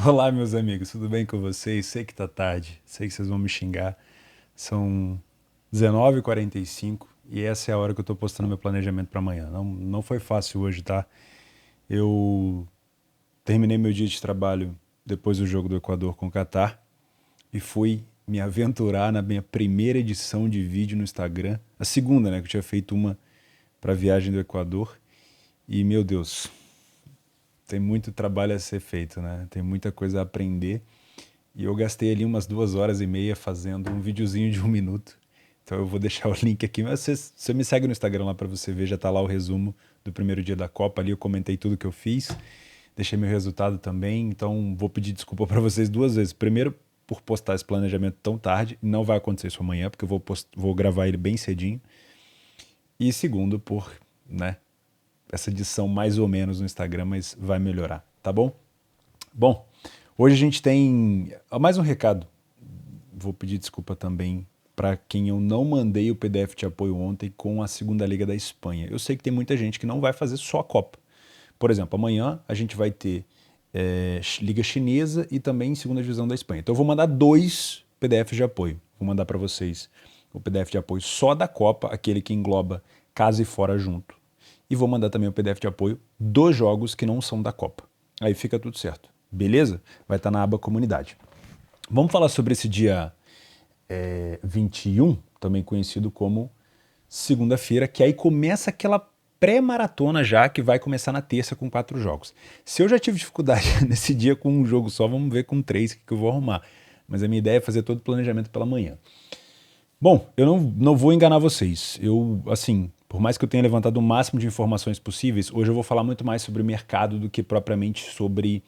Olá, meus amigos, tudo bem com vocês? Sei que tá tarde, sei que vocês vão me xingar. São 19h45 e essa é a hora que eu tô postando meu planejamento para amanhã. Não foi fácil hoje, tá? Eu terminei meu dia de trabalho depois do jogo do Equador com o Catar e fui me aventurar na minha primeira edição de vídeo no Instagram. A segunda, né? Que eu tinha feito uma para a viagem do Equador. E, meu Deus, tem muito trabalho a ser feito, né? Tem muita coisa a aprender. E eu gastei ali umas 2 horas e meia fazendo um videozinho de 1 minuto. Então eu vou deixar o link aqui. Mas você me segue no Instagram lá para você ver, já tá lá o resumo do primeiro dia da Copa. Ali eu comentei tudo que eu fiz, deixei meu resultado também. Então vou pedir desculpa para vocês 2 vezes. Primeiro, por postar esse planejamento tão tarde. Não vai acontecer isso amanhã, porque eu vou gravar ele bem cedinho. E segundo, por, né, essa edição mais ou menos no Instagram, mas vai melhorar, tá bom? Bom, hoje a gente tem mais um recado. Vou pedir desculpa também para quem eu não mandei o PDF de apoio ontem com a Segunda Liga da Espanha. Eu sei que tem muita gente que não vai fazer só a Copa. Por exemplo, amanhã a gente vai ter Liga Chinesa e também Segunda Divisão da Espanha. Então eu vou mandar 2 PDFs de apoio. Vou mandar para vocês o PDF de apoio só da Copa, aquele que engloba casa e fora junto. E vou mandar também o PDF de apoio dos jogos que não são da Copa. Aí fica tudo certo. Beleza? Vai estar na aba comunidade. Vamos falar sobre esse dia 21, também conhecido como segunda-feira, que aí começa aquela pré-maratona já, que vai começar na terça com 4 jogos. Se eu já tive dificuldade nesse dia com um jogo só, vamos ver com 3 que eu vou arrumar. Mas a minha ideia é fazer todo o planejamento pela manhã. Bom, eu não vou enganar vocês. Eu, assim, por mais que eu tenha levantado o máximo de informações possíveis, hoje eu vou falar muito mais sobre o mercado do que propriamente sobre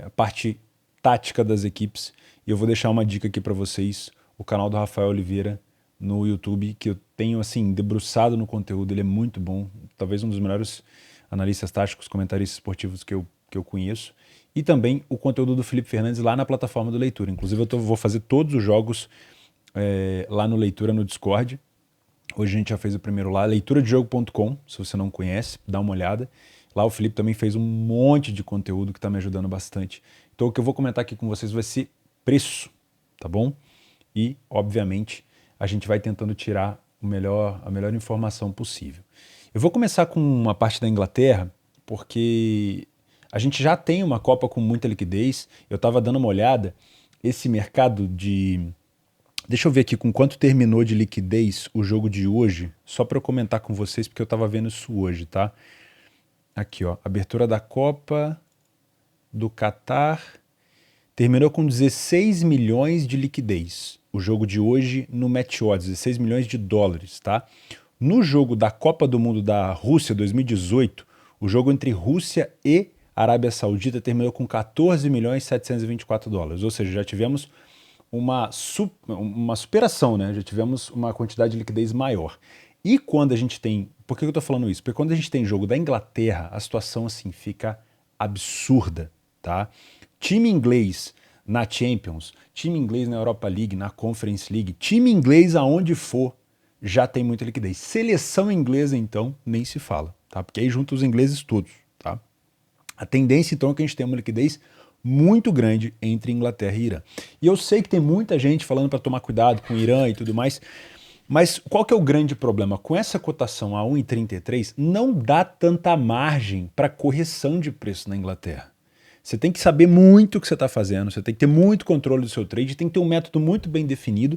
a parte tática das equipes. E eu vou deixar uma dica aqui para vocês, o canal do Rafael Oliveira no YouTube, que eu tenho, assim, debruçado no conteúdo, ele é muito bom, talvez um dos melhores analistas táticos, comentaristas esportivos que eu conheço. E também o conteúdo do Felipe Fernandes lá na plataforma do Leitura. Inclusive eu vou fazer todos os jogos lá no Leitura, no Discord. Hoje a gente já fez o primeiro lá, leituradejogo.com, se você não conhece, dá uma olhada. Lá o Felipe também fez um monte de conteúdo que está me ajudando bastante. Então o que eu vou comentar aqui com vocês vai ser preço, tá bom? E, obviamente, a gente vai tentando tirar a melhor informação possível. Eu vou começar com uma parte da Inglaterra, porque a gente já tem uma Copa com muita liquidez. Eu estava dando uma olhada, esse mercado de... Deixa eu ver aqui com quanto terminou de liquidez o jogo de hoje, só para eu comentar com vocês, porque eu estava vendo isso hoje, tá? Aqui, ó, abertura da Copa do Catar terminou com 16 milhões de liquidez. O jogo de hoje no Match Odds, 16 milhões de dólares, tá? No jogo da Copa do Mundo da Rússia 2018, o jogo entre Rússia e Arábia Saudita terminou com 14 milhões 724 dólares, ou seja, já tivemos uma superação, né? Já tivemos uma quantidade de liquidez maior. E quando a gente tem... Por que eu tô falando isso? Porque quando a gente tem jogo da Inglaterra, a situação assim fica absurda, tá? Time inglês na Champions, time inglês na Europa League, na Conference League, time inglês aonde for, já tem muita liquidez. Seleção inglesa, então, nem se fala, tá? Porque aí junta os ingleses todos, tá? A tendência, então, é que a gente tenha uma liquidez muito grande entre Inglaterra e Irã. E eu sei que tem muita gente falando para tomar cuidado com o Irã e tudo mais, mas qual que é o grande problema? Com essa cotação a 1,33, não dá tanta margem para correção de preço na Inglaterra. Você tem que saber muito o que você está fazendo, você tem que ter muito controle do seu trade, tem que ter um método muito bem definido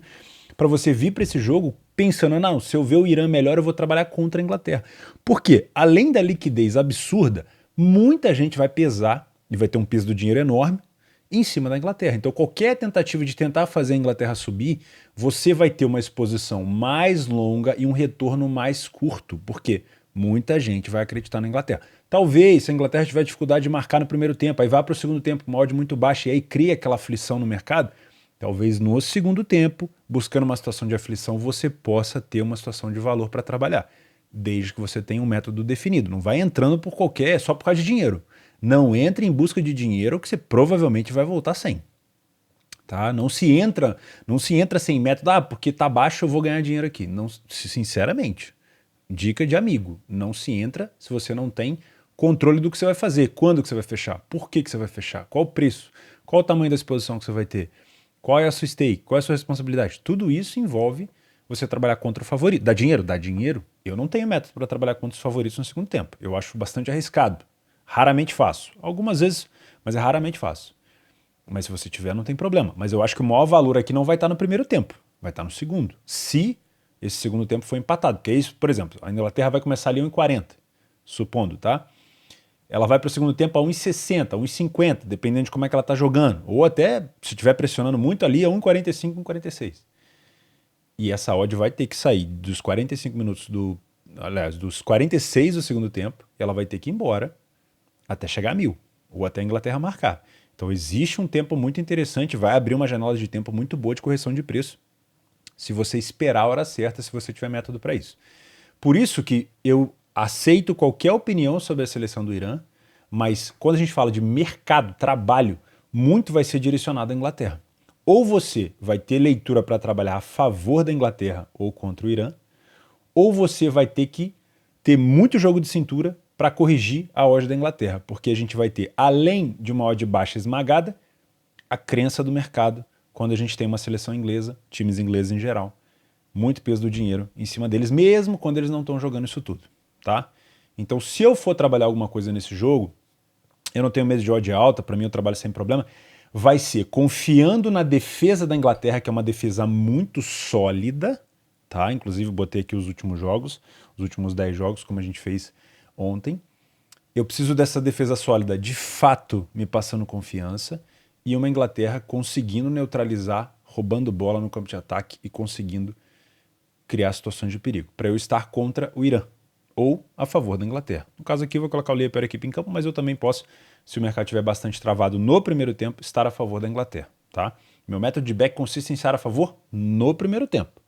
para você vir para esse jogo pensando, não, se eu ver o Irã melhor, eu vou trabalhar contra a Inglaterra. Por quê? Além da liquidez absurda, muita gente vai pesar e vai ter um peso do dinheiro enorme em cima da Inglaterra. Então qualquer tentativa de tentar fazer a Inglaterra subir, você vai ter uma exposição mais longa e um retorno mais curto, porque muita gente vai acreditar na Inglaterra. Talvez, se a Inglaterra tiver dificuldade de marcar no primeiro tempo, aí vá para o segundo tempo com uma odd muito baixa e aí cria aquela aflição no mercado, talvez no segundo tempo, buscando uma situação de aflição, você possa ter uma situação de valor para trabalhar, desde que você tenha um método definido. Não vai entrando por qualquer, só por causa de dinheiro. Não entre em busca de dinheiro que você provavelmente vai voltar sem. Tá? Não se entra sem método, porque tá baixo eu vou ganhar dinheiro aqui. Não, sinceramente, dica de amigo, não se entra se você não tem controle do que você vai fazer, quando que você vai fechar, por que você vai fechar, qual o preço, qual o tamanho da exposição que você vai ter, qual é a sua stake, qual é a sua responsabilidade. Tudo isso envolve você trabalhar contra o favorito. Dá dinheiro? Dá dinheiro. Eu não tenho método para trabalhar contra os favoritos no segundo tempo. Eu acho bastante arriscado. Raramente faço. Algumas vezes, mas é raramente faço. Mas se você tiver, não tem problema. Mas eu acho que o maior valor aqui não vai estar no primeiro tempo. Vai estar no segundo. Se esse segundo tempo for empatado. Porque é isso, por exemplo, a Inglaterra vai começar ali a 1,40. Supondo, tá? Ela vai para o segundo tempo a 1,60, 1,50, dependendo de como é que ela está jogando. Ou até, se estiver pressionando muito ali, a 1,45, 1,46. E essa odd vai ter que sair dos 45 minutos aliás, dos 46 do segundo tempo, e ela vai ter que ir embora até chegar a 1.000, ou até a Inglaterra marcar. Então existe um tempo muito interessante, vai abrir uma janela de tempo muito boa de correção de preço, se você esperar a hora certa, se você tiver método para isso. Por isso que eu aceito qualquer opinião sobre a seleção do Irã, mas quando a gente fala de mercado, trabalho, muito vai ser direcionado à Inglaterra. Ou você vai ter leitura para trabalhar a favor da Inglaterra ou contra o Irã, ou você vai ter que ter muito jogo de cintura para corrigir a odd da Inglaterra, porque a gente vai ter, além de uma odd baixa esmagada, a crença do mercado quando a gente tem uma seleção inglesa, times ingleses em geral, muito peso do dinheiro em cima deles, mesmo quando eles não estão jogando isso tudo, tá? Então, se eu for trabalhar alguma coisa nesse jogo, eu não tenho medo de odd alta, para mim eu trabalho sem problema, vai ser confiando na defesa da Inglaterra, que é uma defesa muito sólida, tá? Inclusive botei aqui os últimos jogos, os últimos 10 jogos, como a gente fez ontem. Eu preciso dessa defesa sólida, de fato, me passando confiança, e uma Inglaterra conseguindo neutralizar, roubando bola no campo de ataque e conseguindo criar situações de perigo, para eu estar contra o Irã, ou a favor da Inglaterra. No caso aqui eu vou colocar o Leia para a equipe em campo, mas eu também posso, se o mercado estiver bastante travado no primeiro tempo, estar a favor da Inglaterra, tá? Meu método de back consiste em estar a favor no primeiro tempo.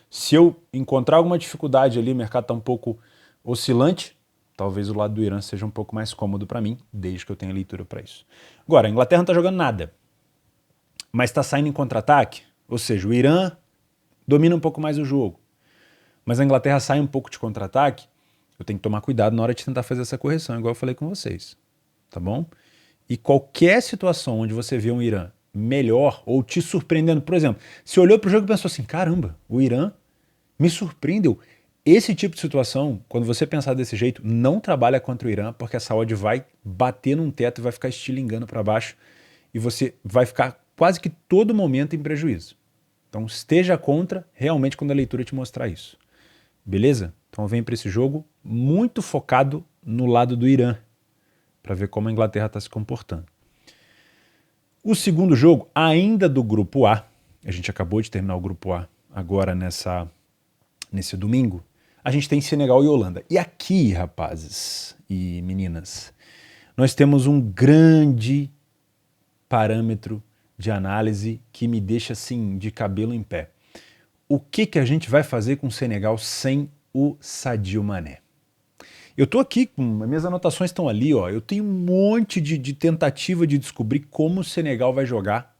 Se eu encontrar alguma dificuldade ali, o mercado está um pouco oscilante, talvez o lado do Irã seja um pouco mais cômodo para mim, desde que eu tenha leitura para isso. Agora, a Inglaterra não está jogando nada, mas está saindo em contra-ataque, ou seja, o Irã domina um pouco mais o jogo, mas a Inglaterra sai um pouco de contra-ataque, eu tenho que tomar cuidado na hora de tentar fazer essa correção, igual eu falei com vocês, tá bom? E qualquer situação onde você vê um Irã melhor ou te surpreendendo, por exemplo, você olhou para o jogo e pensou assim, caramba, o Irã me surpreendeu. Esse tipo de situação, quando você pensar desse jeito, não trabalha contra o Irã, porque essa odd vai bater num teto e vai ficar estilingando para baixo e você vai ficar quase que todo momento em prejuízo. Então esteja contra realmente quando a leitura te mostrar isso. Beleza? Então vem para esse jogo muito focado no lado do Irã, para ver como a Inglaterra está se comportando. O segundo jogo, ainda do grupo A, a gente acabou de terminar o grupo A agora nesse domingo, a gente tem Senegal e Holanda. E aqui, rapazes e meninas, nós temos um grande parâmetro de análise que me deixa assim de cabelo em pé. O que a gente vai fazer com o Senegal sem o Sadio Mané? Eu tô aqui, as minhas anotações estão ali, ó. Eu tenho um monte de tentativa de descobrir como o Senegal vai jogar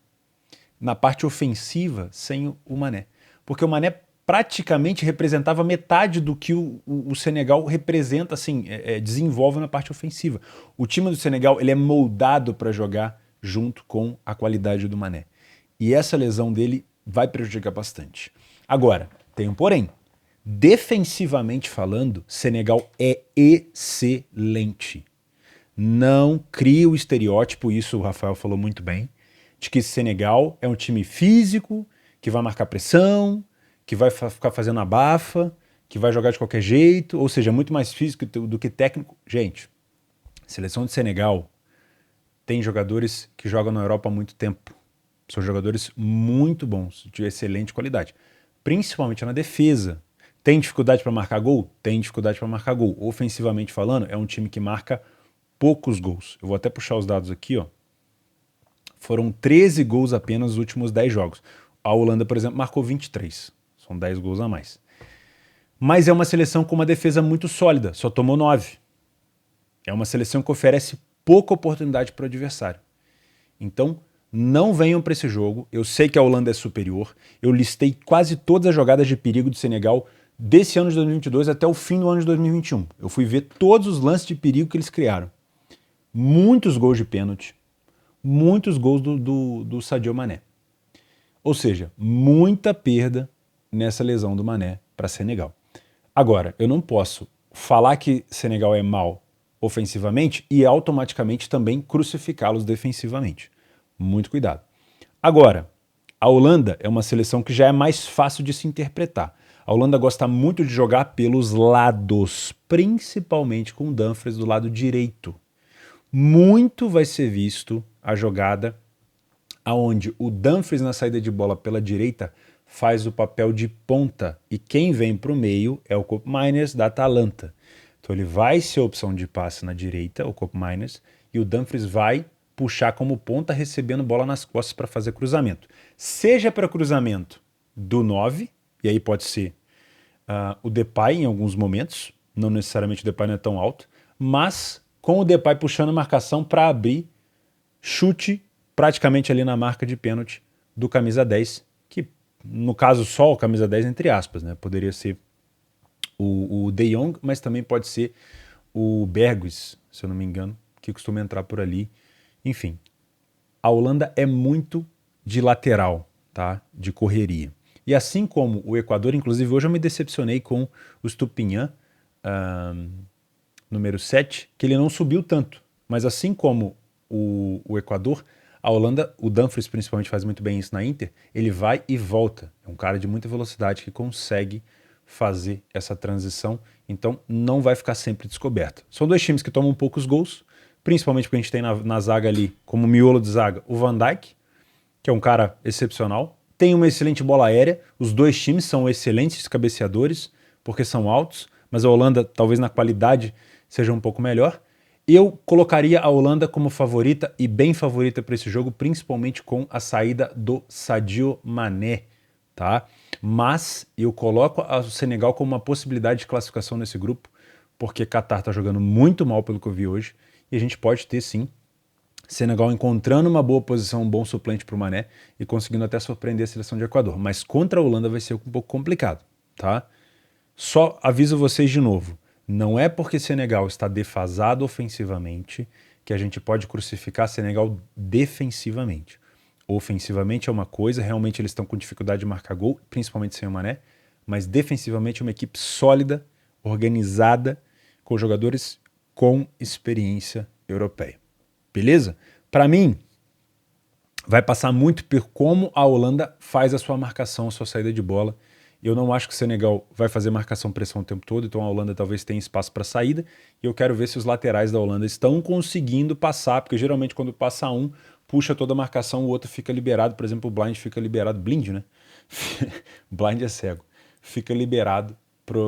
na parte ofensiva sem o Mané. Porque o Mané praticamente representava metade do que o Senegal representa, assim, desenvolve na parte ofensiva. O time do Senegal ele é moldado para jogar junto com a qualidade do Mané. E essa lesão dele vai prejudicar bastante. Agora, tem um porém. Defensivamente falando, Senegal é excelente. Não cria o estereótipo, isso o Rafael falou muito bem, de que Senegal é um time físico, que vai marcar pressão, que vai ficar fazendo abafa, que vai jogar de qualquer jeito, ou seja, muito mais físico do que técnico. Gente, a seleção de Senegal tem jogadores que jogam na Europa há muito tempo. São jogadores muito bons, de excelente qualidade, principalmente na defesa. Tem dificuldade para marcar gol? Tem dificuldade para marcar gol. Ofensivamente falando, é um time que marca poucos gols. Eu vou até puxar os dados aqui, ó. Foram 13 gols apenas nos últimos 10 jogos. A Holanda, por exemplo, marcou 23. São 10 gols a mais. Mas é uma seleção com uma defesa muito sólida, só tomou 9. É uma seleção que oferece pouca oportunidade para o adversário. Então, não venham para esse jogo. Eu sei que a Holanda é superior. Eu listei quase todas as jogadas de perigo do Senegal desse ano de 2022 até o fim do ano de 2021. Eu fui ver todos os lances de perigo que eles criaram. Muitos gols de pênalti, muitos gols do Sadio Mané. Ou seja, muita perda nessa lesão do Mané para Senegal. Agora, eu não posso falar que Senegal é mal ofensivamente e automaticamente também crucificá-los defensivamente. Muito cuidado. Agora, a Holanda é uma seleção que já é mais fácil de se interpretar. A Holanda gosta muito de jogar pelos lados, principalmente com o Dumfries do lado direito. Muito vai ser visto a jogada aonde o Dumfries na saída de bola pela direita faz o papel de ponta e quem vem para o meio é o Koopmeiners da Atalanta. Então ele vai ser a opção de passe na direita, o Koopmeiners, e o Dumfries vai puxar como ponta recebendo bola nas costas para fazer cruzamento. Seja para cruzamento do 9, e aí pode ser o Depay em alguns momentos, não necessariamente o Depay não é tão alto, mas com o Depay puxando a marcação para abrir chute praticamente ali na marca de pênalti do camisa 10, que no caso só o camisa 10 entre aspas, né? Poderia ser o De Jong, mas também pode ser o Berghuis, se eu não me engano, que costuma entrar por ali. Enfim, a Holanda é muito de lateral, tá? De correria. E assim como o Equador, inclusive hoje eu me decepcionei com o Stupinhan, número 7, que ele não subiu tanto. Mas assim como o Equador, a Holanda, o Dumfries principalmente faz muito bem isso na Inter, ele vai e volta. É um cara de muita velocidade que consegue fazer essa transição, então não vai ficar sempre descoberto. São dois times que tomam poucos gols, principalmente porque a gente tem na zaga ali, como miolo de zaga, o Van Dijk, que é um cara excepcional. Tem uma excelente bola aérea, os dois times são excelentes cabeceadores, porque são altos, mas a Holanda, talvez na qualidade, seja um pouco melhor. Eu colocaria a Holanda como favorita e bem favorita para esse jogo, principalmente com a saída do Sadio Mané, tá? Mas eu coloco o Senegal como uma possibilidade de classificação nesse grupo, porque Qatar está jogando muito mal pelo que eu vi hoje, e a gente pode ter sim Senegal encontrando uma boa posição, um bom suplente para o Mané e conseguindo até surpreender a seleção de Equador. Mas contra a Holanda vai ser um pouco complicado, tá? Só aviso vocês de novo, não é porque Senegal está defasado ofensivamente que a gente pode crucificar Senegal defensivamente. Ofensivamente é uma coisa, realmente eles estão com dificuldade de marcar gol, principalmente sem o Mané, mas defensivamente é uma equipe sólida, organizada, com jogadores com experiência europeia. Beleza? Para mim, vai passar muito por como a Holanda faz a sua marcação, a sua saída de bola. Eu não acho que o Senegal vai fazer marcação-pressão o tempo todo, então a Holanda talvez tenha espaço para saída. E eu quero ver se os laterais da Holanda estão conseguindo passar, porque geralmente quando passa um, puxa toda a marcação, o outro fica liberado. Por exemplo, o Blind fica liberado. Blind, né? Blind é cego. Fica liberado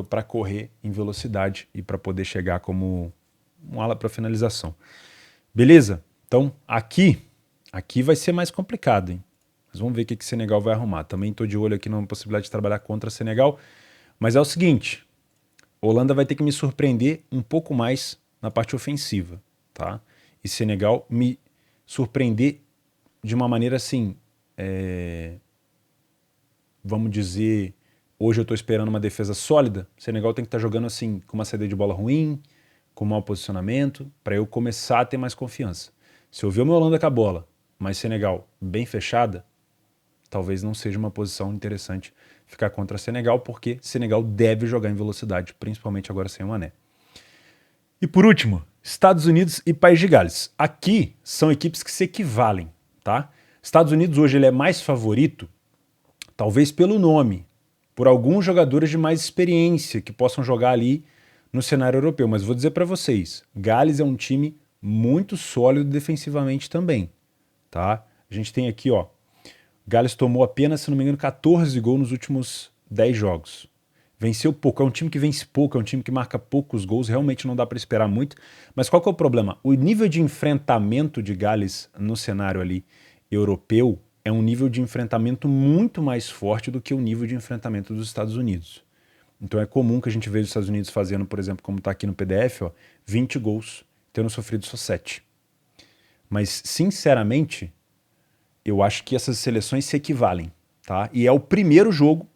para correr em velocidade e para poder chegar como um ala para finalização. Beleza? Então aqui vai ser mais complicado, hein? Mas vamos ver o que o Senegal vai arrumar. Também estou de olho aqui na possibilidade de trabalhar contra Senegal. Mas é o seguinte, a Holanda vai ter que me surpreender um pouco mais na parte ofensiva, tá? E Senegal me surpreender de uma maneira assim, vamos dizer, hoje eu estou esperando uma defesa sólida. Senegal tem que estar jogando assim, com uma saída de bola ruim, com mau posicionamento, para eu começar a ter mais confiança. Se eu ver o meu Holanda com a bola, mas Senegal bem fechada, talvez não seja uma posição interessante ficar contra Senegal, porque Senegal deve jogar em velocidade, principalmente agora sem o Mané. E por último, Estados Unidos e País de Gales. Aqui são equipes que se equivalem, tá? Estados Unidos hoje ele é mais favorito, talvez pelo nome, por alguns jogadores de mais experiência que possam jogar ali no cenário europeu. Mas vou dizer para vocês, Gales é um time muito sólido defensivamente também, tá? A gente tem aqui, ó, Gales tomou apenas, se não me engano, 14 gols nos últimos 10 jogos. Venceu pouco, é um time que vence pouco, é um time que marca poucos gols, realmente não dá para esperar muito. Mas qual que é o problema? O nível de enfrentamento de Gales no cenário ali europeu é um nível de enfrentamento muito mais forte do que o nível de enfrentamento dos Estados Unidos. Então é comum que a gente veja os Estados Unidos fazendo, por exemplo, como está aqui no PDF, ó, 20 gols, tendo sofrido só 7. Mas, sinceramente, eu acho que essas seleções se equivalem, tá? E é o primeiro jogo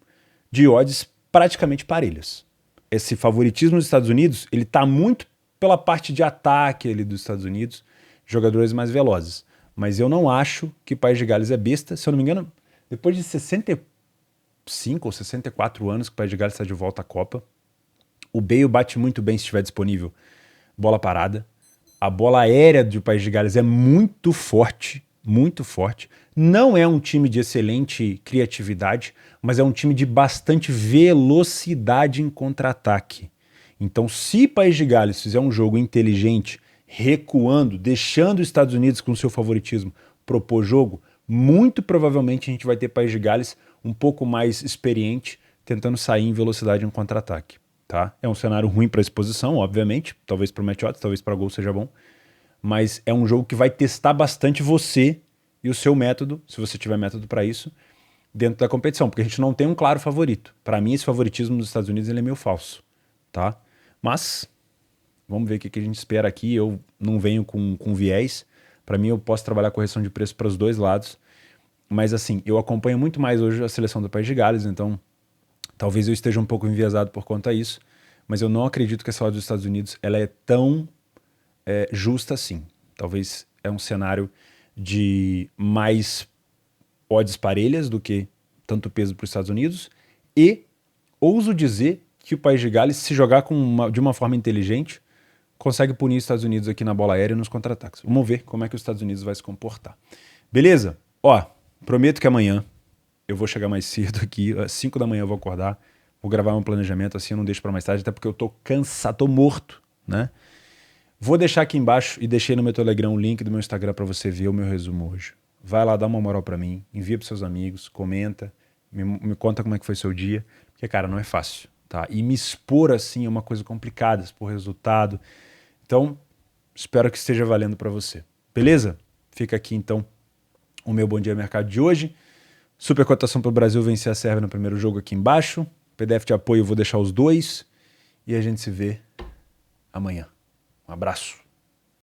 de odds praticamente parelhas. Esse favoritismo dos Estados Unidos, ele tá muito pela parte de ataque ali dos Estados Unidos, jogadores mais velozes. Mas eu não acho que o País de Gales é besta. Se eu não me engano, depois de 65 ou 64 anos que o País de Gales está de volta à Copa, o Bale bate muito bem se estiver disponível. Bola parada. A bola aérea do País de Gales é muito forte, muito forte. Não é um time de excelente criatividade, mas é um time de bastante velocidade em contra-ataque. Então, se País de Gales fizer um jogo inteligente, recuando, deixando os Estados Unidos com seu favoritismo propor jogo, muito provavelmente a gente vai ter País de Gales um pouco mais experiente, tentando sair em velocidade em contra-ataque. Tá? É um cenário ruim para exposição, obviamente, talvez para o match odds, talvez para gol seja bom, mas é um jogo que vai testar bastante você e o seu método, se você tiver método para isso, dentro da competição, porque a gente não tem um claro favorito. Para mim, esse favoritismo dos Estados Unidos ele é meio falso, tá? Mas vamos ver o que a gente espera aqui. Eu não venho com viés. Para mim, eu posso trabalhar correção de preço para os dois lados, mas assim, eu acompanho muito mais hoje a seleção do País de Gales, então talvez eu esteja um pouco enviesado por conta disso, mas eu não acredito que essa odd dos Estados Unidos ela é tão justa assim. Talvez é um cenário de mais odds parelhas do que tanto peso para os Estados Unidos, e ouso dizer que o País de Gales, se jogar de uma forma inteligente, consegue punir os Estados Unidos aqui na bola aérea e nos contra-ataques. Vamos ver como é que os Estados Unidos vai se comportar. Beleza? Ó, prometo que amanhã eu vou chegar mais cedo aqui, às 5 da manhã eu vou acordar, vou gravar um planejamento, assim eu não deixo para mais tarde, até porque eu tô cansado, tô morto, né? Vou deixar aqui embaixo e deixei no meu Telegram o link do meu Instagram para você ver o meu resumo hoje. Vai lá, dá uma moral para mim, envia para seus amigos, comenta, me conta como é que foi seu dia, porque, cara, não é fácil, tá? E me expor assim é uma coisa complicada, expor resultado. Então, espero que esteja valendo para você. Beleza? Fica aqui, então, o meu Bom Dia Mercado de hoje. Super cotação para o Brasil vencer a Sérvia no primeiro jogo aqui embaixo. PDF de apoio, eu vou deixar os dois. E a gente se vê amanhã. Um abraço.